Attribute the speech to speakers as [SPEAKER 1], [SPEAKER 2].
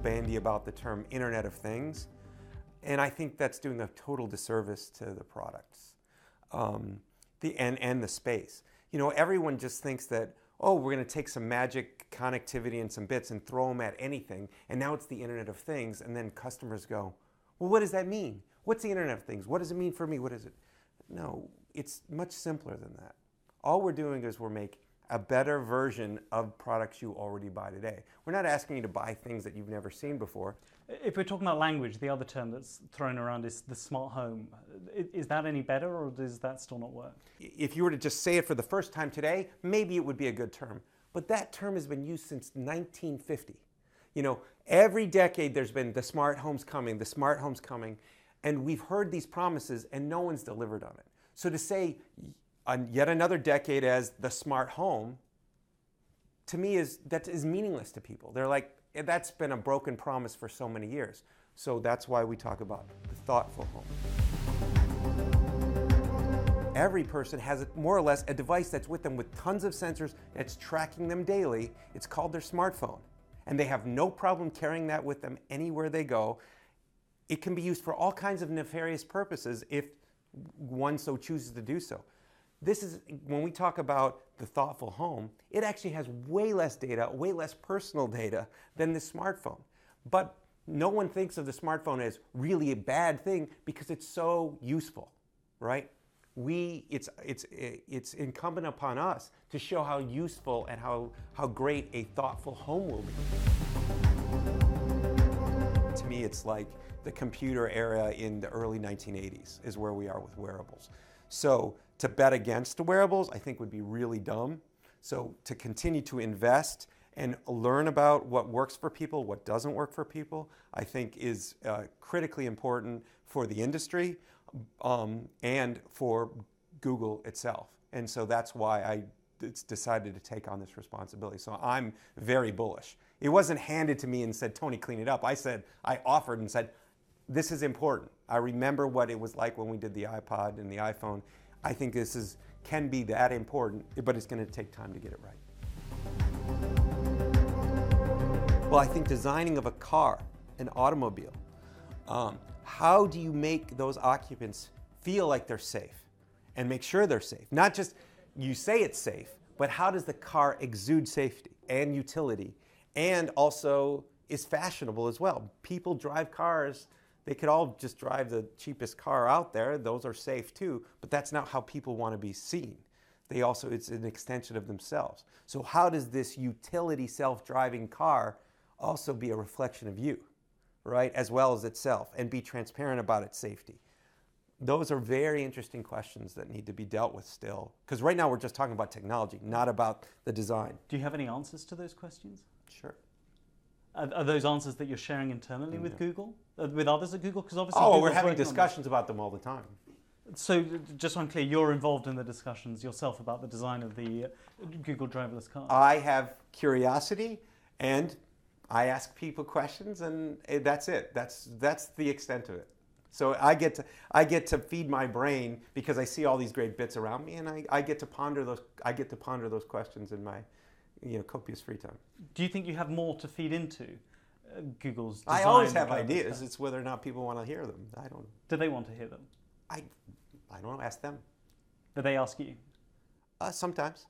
[SPEAKER 1] bandy about the term Internet of Things, and I think that's doing a total disservice to the products and the space. You know, everyone just thinks that, oh, we're going to take some magic connectivity and some bits and throw them at anything, and now it's the Internet of Things, and then customers go, well, what does that mean? What's the Internet of Things? What does it mean for me? What is it? No, it's much simpler than that. All we're doing is we're making a better version of products you already buy today. We're not asking you to buy things that you've never seen before.
[SPEAKER 2] If we're talking about language, the other term that's thrown around is the smart home. Is that any better, or does that still not work?
[SPEAKER 1] If you were to just say it for the first time today, maybe it would be a good term. But that term has been used since 1950. You know, every decade there's been the smart home's coming, the smart home's coming, and we've heard these promises and no one's delivered on it. So to say yet another decade as the smart home, to me is meaningless to people. They're like, that's been a broken promise for so many years. So that's why we talk about the thoughtful home. Every person has more or less a device that's with them with tons of sensors that's tracking them daily. It's called their smartphone. And they have no problem carrying that with them anywhere they go. It can be used for all kinds of nefarious purposes if one so chooses to do so. This is, when we talk about the thoughtful home, it actually has way less data, way less personal data than the smartphone. But no one thinks of the smartphone as really a bad thing because it's so useful, right? It's incumbent upon us to show how useful and how great a thoughtful home will be. To me, it's like the computer era in the early 1980s is where we are with wearables. So to bet against wearables, I think would be really dumb. So to continue to invest and learn about what works for people, what doesn't work for people, I think is critically important for the industry and for Google itself. And so that's why I decided to take on this responsibility. So I'm very bullish. It wasn't handed to me and said, Tony, clean it up. I offered and said, this is important. I remember what it was like when we did the iPod and the iPhone. I think this can be that important, but it's going to take time to get it right. Well, I think designing of a car, an automobile, how do you make those occupants feel like they're safe and make sure they're safe? Not just you say it's safe, but how does the car exude safety and utility and also is fashionable as well? People drive cars. They could all just drive the cheapest car out there. Those are safe too, but that's not how people want to be seen. It's an extension of themselves. So how does this utility self-driving car also be a reflection of you, right, as well as itself, and be transparent about its safety? Those are very interesting questions that need to be dealt with still, because right now we're just talking about technology, not about the design.
[SPEAKER 2] Do you have any answers to those questions?
[SPEAKER 1] Sure.
[SPEAKER 2] Are those answers that you're sharing internally with Google, with others at Google? Because obviously,
[SPEAKER 1] we're having discussions about them all the time.
[SPEAKER 2] So, just so I'm clear, you're involved in the discussions yourself about the design of the Google driverless car.
[SPEAKER 1] I have curiosity, and I ask people questions, and that's it. That's the extent of it. So I get to feed my brain because I see all these great bits around me, and I get to ponder those. I get to ponder those questions in my copious free time.
[SPEAKER 2] Do you think you have more to feed into Google's design?
[SPEAKER 1] I always have ideas. It's whether or not people want to hear them. I don't know.
[SPEAKER 2] Do they want to hear them?
[SPEAKER 1] I don't know. Ask them.
[SPEAKER 2] Do they ask you?
[SPEAKER 1] Sometimes.